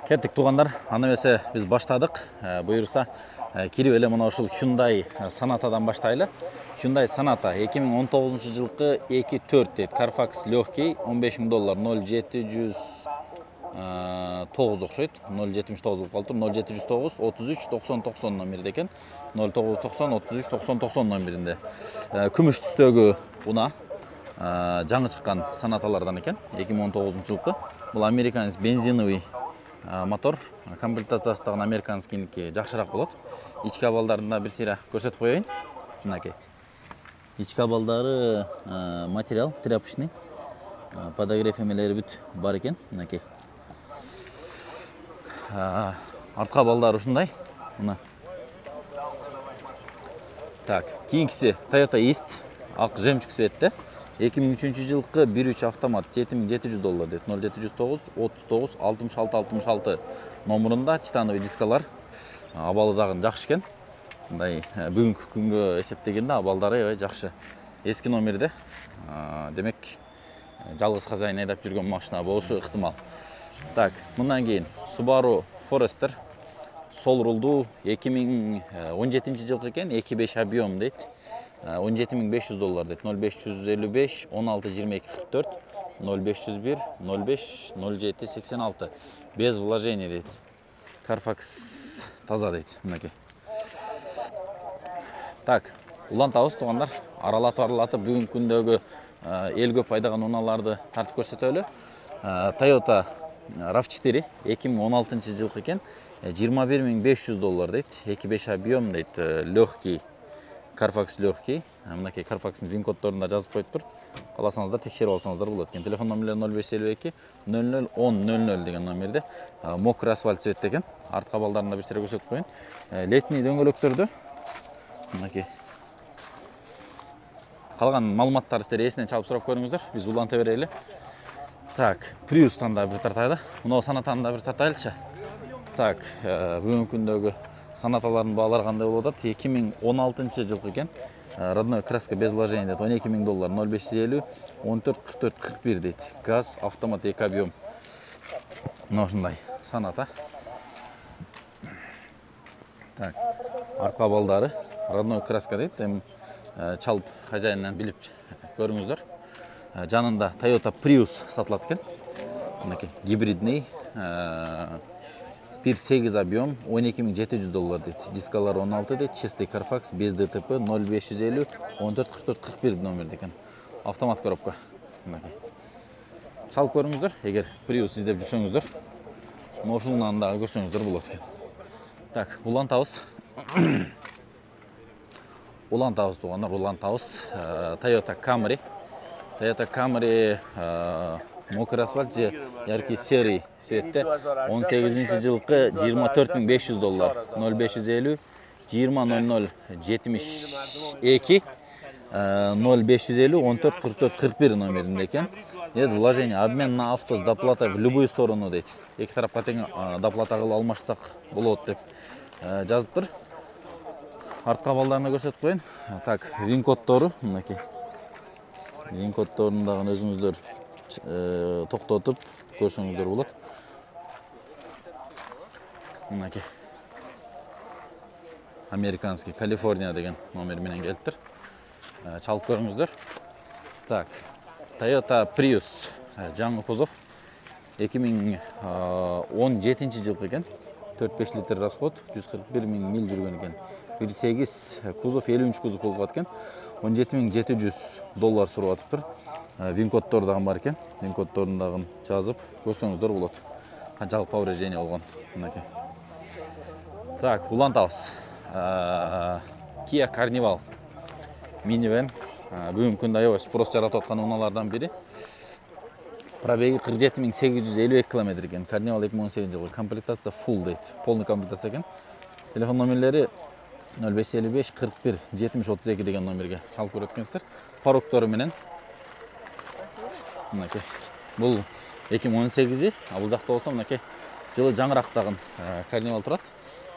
Кеттік туғандар, аны бесе біз баштадық. Бұйырса, кирип эле мына ушул Hyundai Sonatадан баштайлы. Hyundai Sonata 2019 жылкы 2.4 дейт. Carfax легкий, $15,000 0709 окшойт. 079 болуп калыптыр. 0709 33 90 90 номерде экен. 0990 33 90 90 номеринде. Күмүш түстөгү уна жаңы чыккан Sonatалардан экен. 2019 жылкы. Бул американец бензиновый мотор, комплектациясы тагын американскийники жакшыраак болот. Ички абалдарында бир сыйра көрсөтүп коеюн. Мынакей. Ички абалдары материал тряпочный. Подогрев эмелери бүт бар экен. Мынакей. Артка абалдары ушундай. Мына. Так, кийинкиси Toyota East, ак жемчуг цветте. 2003 жылкы 1.3 автомат $7700 дейт. 0709 39 66 66 номерунда титановый дискалар. Абалы дагы жакшы экен. Мындай бүгүнкү күнгө эсептегенде абалдары жакшы. Эски номерде. Демек жалгыз хозяин айдап жүргөн машина болушу ыктымал. Так, мындан кийин Subaru Forester сол рулду 2017 жылкы экен, 2.5 объем дейт. $17,500 дейт. 0555 16 22 44 0501 05 07 86 без вложений дейт. Carfax таза дейт. Мынакей. Так, улантабыз тугандар. Аралатып бүгүнкү күндөгү эл көп айдаган унааларды тартып көрсөтөлү. Toyota RAV4 2016 жылкы экен. $21,500 дейт. 2.5 объем дейт. Легкий. Carfax легкий. Мынакей Carfax'ın вин коддорунда жазып коюптур. Кааласаңыздар текшерип алсаңыздар болот экен. Телефон номерлери 0552 00 10 00 деген номерде. Мокрый асфальт цветте экен. Артка балдарында бир сыйра көрсөтүп коюн. Летний дөңгөлөктөрдү. Мынакей. Калган маалыматтарды силер эсинен чалып сурап көрүңүздөр. Биз уланта берели. Так, Prius'тан да бир тартайлы. Мына Sonatаны да бир тартайлычы. Так, бүгүнкү күндөгү Sonatалардын баалары кандай болуп атат? 2016 жылкы экен. Родной краска без вложений дейт. $12,000 0550 14 44 41 дейт. Газ, автомат 2 объем. Мына ушундай Sonata. Так, артка балдары родной краска дейт. Чалып хозяиннан билип көрүңүздөр. Жанында Toyota Prius сатылат экен. Мынакей гибридный 1.8 объем $12,700 дейт. Дискалар 16 дейт. Чистый Carfax без ДТП 0550 14 44 41 номерде экен. Автомат коробка. Мынакей. Чалып көрүңүздөр. Эгер Prius издеп жүрсөңүздөр, ошонун дагы көрсөңүздөр болот экен. Так, улантабыз. Улантабыз тугандар, улантабыз. Toyota Camry. Toyota Camry мокрый асфальт же яркий серый цветте 18 жылкы $24,500 0550 20 00 72 0550 14 44 41 номеринде экен. Вложение обмен на авто с доплатой в любую сторону дейт. Эки тарапка тең доплата кылып алмашсак болот деп жазыптыр. Артка балдарына көрсөтүп коюн. Так, вин коддору мынакей. Вин коддорун дагы өзүңүздөр токтотуп көрсөңүздөр болот. Мынакей. Американский Калифорния деген номер менен келиптир. Чалып көрүңүздөр. Так, Toyota Prius жаңы кузов 2017 жылкы экен. 4-5 литр расход, 141 миң миль жүргөн экен. 1.8 кузов, 53 кузов болуп аткан. $17,700 сурап атыптыр. Вин коддор дагы бар экен. Вин коддорун дагы жазып көрсөңүздөр болот. Канчалык повреждение болгон. Мынакей. Так, улантабыз. Kia Carnival минивэн. Бүгүнкү күндө аябай спрос жаратып аткан унаалардан бири. Пробеги 47,852 км экен. Carnival 2018 жылы. Комплектация full дейт. Полный комплектация экен. Телефон номерлери 0555 41 70 32 деген номерге чалып көрөт экенсиздер. Пароктору менен. Мынакей. Бул 2018, бул жакта болсо мынакей жылы жаңырактаган Carnival турат.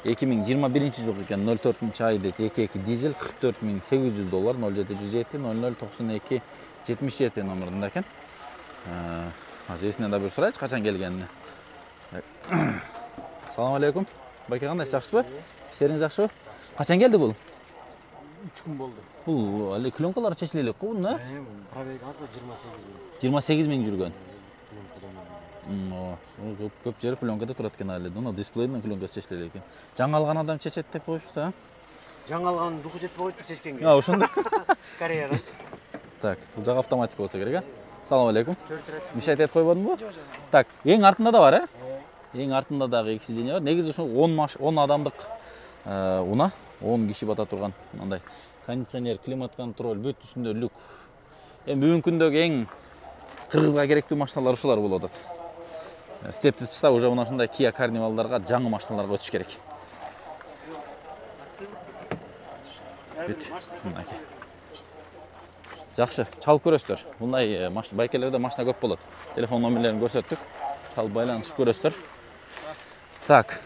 2021 жылкы экен. 04 ай дейт. 22 дизель $44,800 0707 00 92 77 номеринде экен. Азыр эсинен да бир сурайчы качан келгенин. Assalamu alaikum. Байке кандай, жакшысызбы? Иштериңиз жакшыбы? Качан келди бул? 3 күн болду. Бул али клёнкалар чечиле элек го бунда? Пробег азыр 28 миң. 28 миң жүргөн. Клёнкадан. Көп жери пленкада турат экен али. Мына дисплейден пленкасы чечиле экен. Жаңы алган адам чечет деп коюпсуз, а? Жаңы алган духу жетпей коюп чечкенге. Ошондой. Кореядан. Так, бул жак автоматика болсо керек, а? Assalamu alaikum. Мишайт этип койбодумбу? Так, эң артында да бар, э? Эң артында дагы эки сиденье бар. Негизи ошо 10 адамдык уна, 10 киши бата турган мындай кондиционер, климат контроль, бүт үстүндө люк. Бүгүнкү күндөгү эң кыргызга керектүү машиналар ушулар болуп атат. Степти тыштап уже мына ушундай Kia Carnival'дарга жаңы машиналарга өтүш керек. Бүт. Мынакей. Жакшы, чалып көрөсүздөр. Мындай байкелерде машина көп болот. Телефон номерлерин көрсөттүк. Чалып байланышып көрөсүздөр. Так,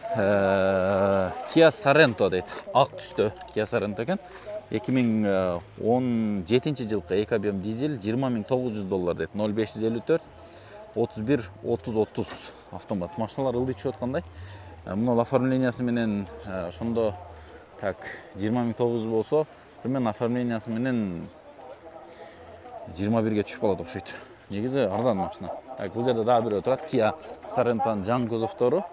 Kia Sorento дейт. Ак түстө Kia Sorento экен. 2017 жылкы эки объем дизель $20,900 дейт. 0554 31 30 30 автомат. Машиналар ылдый түшүп аткандай. Мына оформлениясы менен ошондо так 20,900 болсо, примерно оформлениясы менен 21ге түшүп калат окшойт. Негизи арзан машина. Так, бул жерде дагы бирөө турат. Kia Sorento'нун жаңы кузовтору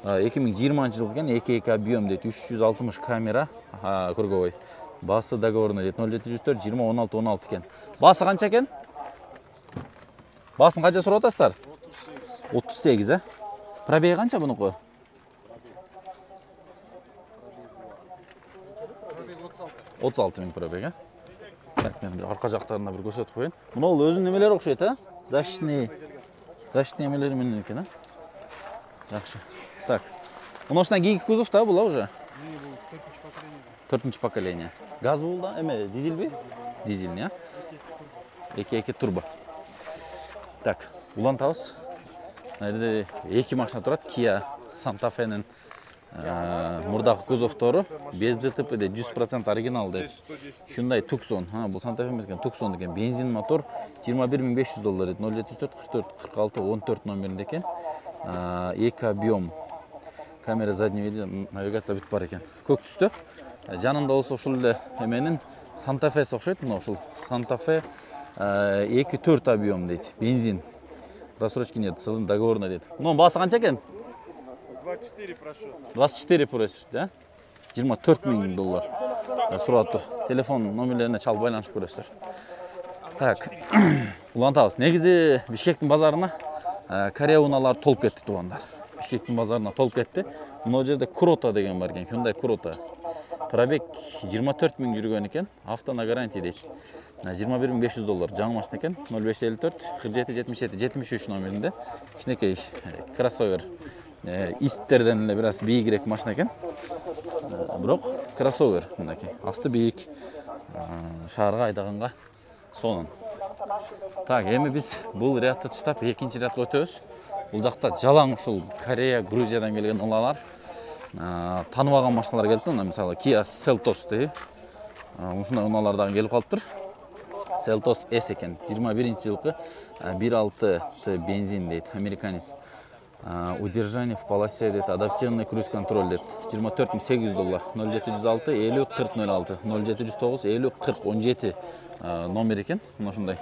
2020 жыл экен, 2 объем дейт, 360 камера, круговой. Басы договорный дейт, 0704 20 16 16 экен. Басы канча экен? Басын канча сурап атасыздар? 38, а? Пробеги канча бунуку? Пробег 36 миң пробег, а? Так, мен арка жактарына бир көрсөтүп коеюн. Мына ол өзүнүн немелери окшойт, а? Защитный немелери менен экен, а? Жакшы. Так. Мына ушундай кийинки кузов да бул уже? Төртүнчү поколение. Газ бул да, эме дизельби? Дизельный, а? 2 турбо. Так, улантабыз. Мына жерде эки машина турат. Kia Santa Fe'нин мурдагы кузовтору без ДТП де 100% оригинал дейт. Hyundai Tucson, бул Santa Fe эмес экен, Tucson деген бензин мотор $21,500 дейт. 0704 44 46 14 номеринде экен. 2 объем. Камера заднего вида, навигация бүт бар экен. Көк түстө. Жанында болсо ушул эле эменин Santa Fe окшойт, мына ушул Santa Fe 2-4 объем дейт. Бензин. Рассрочки нет, целый договорный дейт. Ну, басы канча экен? 24 прошу. 24 прошу, да? $24,000 сурап тур. Телефон номерлерине чалып байланышып көрөсүздөр. Так, улантабыз. Негизи Бишкектин базарына Корея уналары толуп кетти, туугандар. Бишкектин базарына толуп кетти. Мына жерде Crota деген бар экен, Hyundai Crota. Пробег 24 миң жүргөн экен, авто на гарантия дейт. $21,500 жаңы машина экен, 0554 47 77 73 номеринде. Кичинекей кроссовер. Исттерден эле бир аз бийигирээк машина экен. Бирок кроссовер мынакей. Асты бийик. Шаарга айдаганга сонун. Так, эми биз бул рядты таштап экинчи рядка өтөбүз. Бул жакта жалаң ушул Корея, Грузиядан келген улалар. Таныбаган машиналар келди. Мисалы Kia Seltos дейт. Ушундай уналар дагы келип калыптыр. Seltos S экен. 21 жылкы 1.6 бензин дейт, американец. Удержание в полосе дейт, адаптивный круиз-контроль дейт. $24,800. 0706 50 40 06 0709 50 40 17 номер экен. Мына ушундай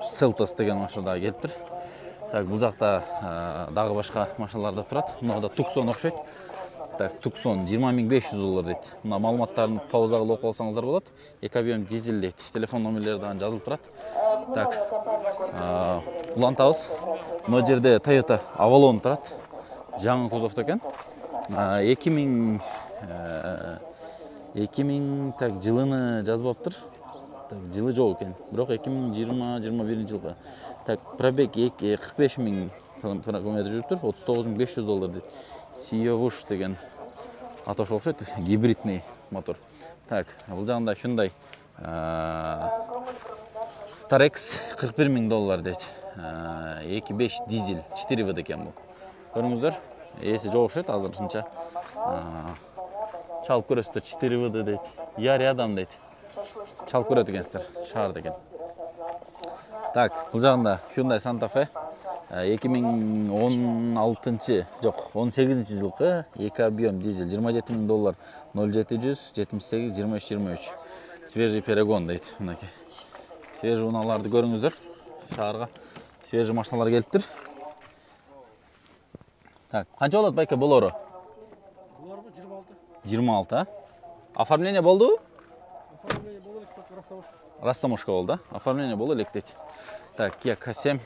Seltos деген машина дагы келиптир. Так, бул жакта дагы башка машиналар да турат. Мына да Tucson окшойт. Так, Tucson $20,500 дейт. Мына маалыматтарын паузага окуп алсаңыздар болот. 2 объем дизель дейт. Телефон номерлери дагы жазылып турат. Так, улантабыз. Мына жерде Toyota Avalon турат. Жаңы кузовто экен. 2000 так жылыны жазбаптыр. Так, жылы жок экен. Бирок 2020-21 жылга. Так, пробег 45 миң километр жүрүптүр. $39,500 дейт. Сиевуш деген атош окшойт, гибридный мотор. Так, бул жагында Hyundai Starex $41,000 дейт. 2.5 дизель, 4 вд экен бул. Көрүңүздөр, эси жок окшойт азырынча. Чалып көрөсүздөр, 4 вд дейт. Я рядом дейт. Чалып көрөт экенсиздер, шаарда экен. Так, бул жагында Hyundai Santa Fe 2016 жоқ 18 жылқы 2 объем дизель $27.000 0778 23 свежий перегон дейді. Мінекей свежий уналарды көріңіздер. Шағырға свежий машиналар келіп тұр. Так, қанша болады байка болору? Бұлар 26. 26, а? Оформление болды? Оформление болды, растамошка. Растамошка болды, оформление болды елек дейді. Так, Kia K7.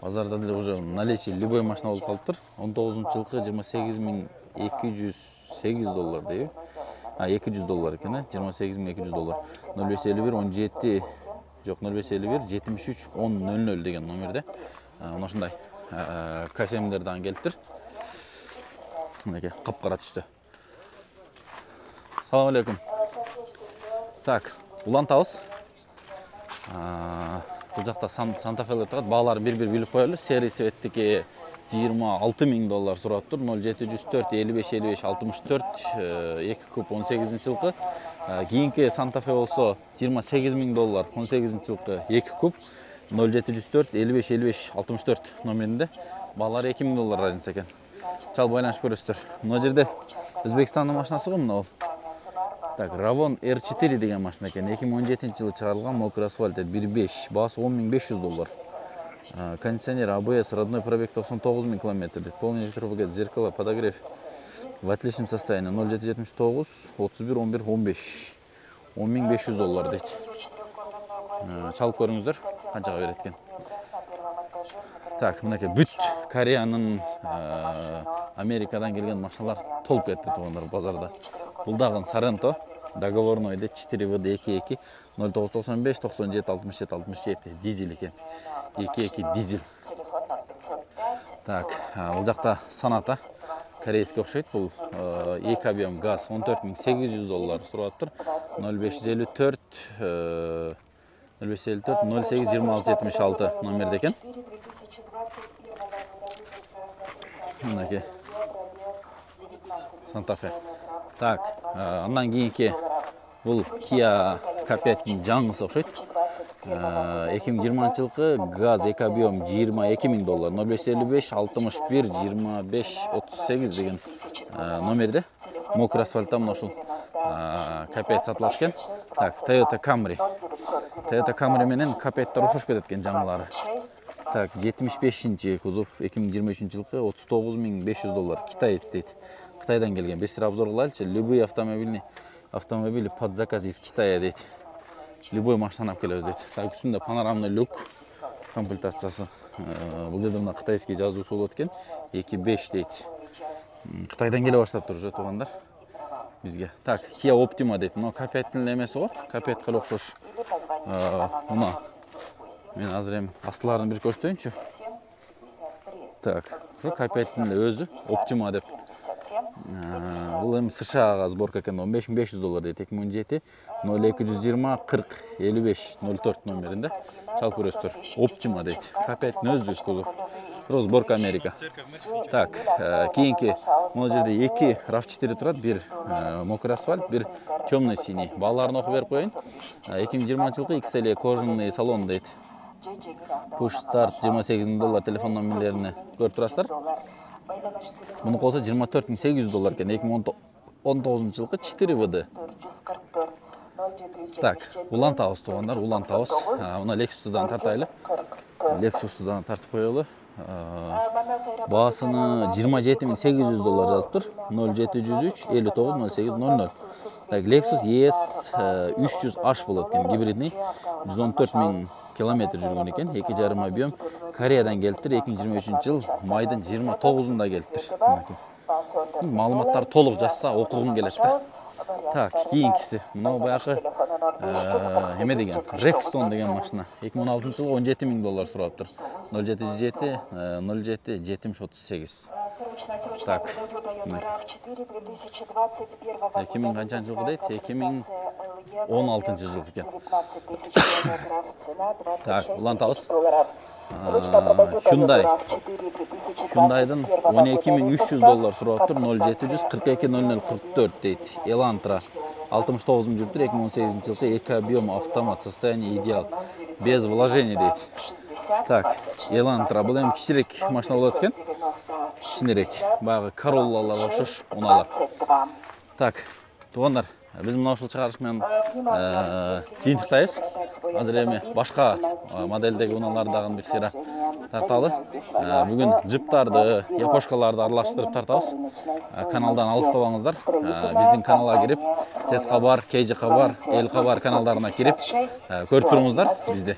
Базарда деле уже наличие любой машина болып қалып тұр. 19 жылқы $28.208 дейді. $200 екен, $28.200. 0551 17 жоқ 0551 73 1000 деген номерде. Осындай K7-лерден келіп тұр. Мінекей қап-қара түсті. Салам алейкум. Так, Улан Таус. Бұл жақта Санта-Фелер тұрады. Бағаларын бір-бір біліп қойылы. Серий светтіке $26.000 сұрап тұр. 0704 55 64 2 куб 18 жылқы. Кейінгі Санта-Фе болса $28.000 18 жылқы 2 куб 0704 55 64 номерінде. Бағалары $2.000 разница екен. Чал байланышып көресіздер. Мына жерде Өзбекстанның машинасы ғой мына ол. Так, Ravon R4 деген машина екен. 2017 жылы шығарылған мокрый асфальт 1.5, бағасы $10.500. Кондиционер ABS, родной пробег 99 000 км. Полный электропакет, зеркало, подогрев в отличном состоянии. 0779 31 11 15. $10.500 дейді. Чалып көріңіздер, қаншаға береткен. Так, мінекей бүт Кореяның Америкадан келген машиналар толып кетті туғандар базарда. Бұлдағын Саренто, договорной 4VD 22 0995 97 67 67 дизель екен. 2.2 дизель. Так, бұл жақта Саната корейский оқшайды. Бұл 2 объем газ $14.800 сұрап тұр. 0554 08 26 76 номерде екен. Мінекей Санта-Фе. Так, андан кейінгі бұл Kia K5-дің жаңғысы оқшайды. 2020 жылқы газ 2 объем $22.000 0555 61 25 38 деген номерде. Мокрый асфальтта мына ушул K5 сатылып екен. Так, Toyota Camry. Toyota Camry менен K5-тар ұқсаш кететкен жаңылары. Так, 75-ші кузов 2023 жылқы $39.500. Китаец дейді. Қытайдан келген. Бестер обзор қылайлычы. Любые автомобили под заказ из Китая дейді. Любой машина алып келеміз дейді. Так, үстінде панорамный люк комплектациясы. Бұл жерде мына қытайский жазуысы болып өткен. 2.5 дейді. Қытайдан келе баштап тұр уже туғандар бізге. Так, Kia Optima дейді. Мына K5-тің емесі ғой. K5 қыл оқшош. Мына мен азыр астыларын бір көрсетейінші. Так, K5-тің өзі Optima деп. Бұл США сборка екен. $15.500 дейді. 2017 0220 40 55 04 номерінде чал көресіздер. Optima дейді. K5-тің өзі кузов. Сборка Америка. Так, кейінгі мына жерде 2 RAV4 тұрады. Bir мокрый асфальт, bir темный синий. Бағаларын оқып беріп қойын. 2020 жылғы XL кожаный салон дейді. Push start $28.000 телефон номерлеріне көріп тұрасыздар. Бұны қолса $24.800 екен. 2019 жылғы 4VD. Так, Улан Таус туғандар, Улан Таус. Мұна Lexus'дан тартайлы. Lexus'дан тартып қойылы. Бағасыны $27.800 жазып тұр. 0703 59 08 00. Так, Lexus ES 300H болады екен. Гибридный 114 000 километр жүрген екен. 2,5 объем. Кореядан келіп тұр. 2023 жыл майдың 29-ында келіп тұр. Малыматтар толық жазса оқығын келеді. Так, кейінгісі. Мынау баяқы еме деген. Rexton деген машина. 2016 жылы $17.000 сұрап тұр. 0707 07 70 38. Так. 2000 қаншан жылғы дейді? 2016 жылғы екен. Так, Улан Таус. Hyundai'дың $12.300 сұрап тұр. 0742 0044 дейді. Elantra 69 000 жүріп тұр. 2018 жылғы 2 объем автомат, состояние идеал, без вложений дейді. Так, Elantra бұл эми кичирээк машина болот экен. Кичинерээк, баягы Corolla'ларга окшош унаалар. Так, туугандар, биз мына ушул чыгарыш менен жыйынтыктайбыз. Азыр эми башка моделдеги унааларды дагы бир сыйра тарталы. Бүгүн джиптарды, япошкаларды аралаштырып тартабыз. Каналдан алыстабаңыздар. Биздин каналга кирип, Тез кабар, KG кабар, Эл кабар каналдарына кирип, көрүп туруңуздар. Бизде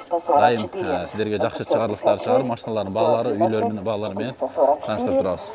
дайым сиздерге жакшы чыгарылыштар чыгарып, машиналардын баалары, үйлөрүнүн баалары менен тааныштырып турабыз.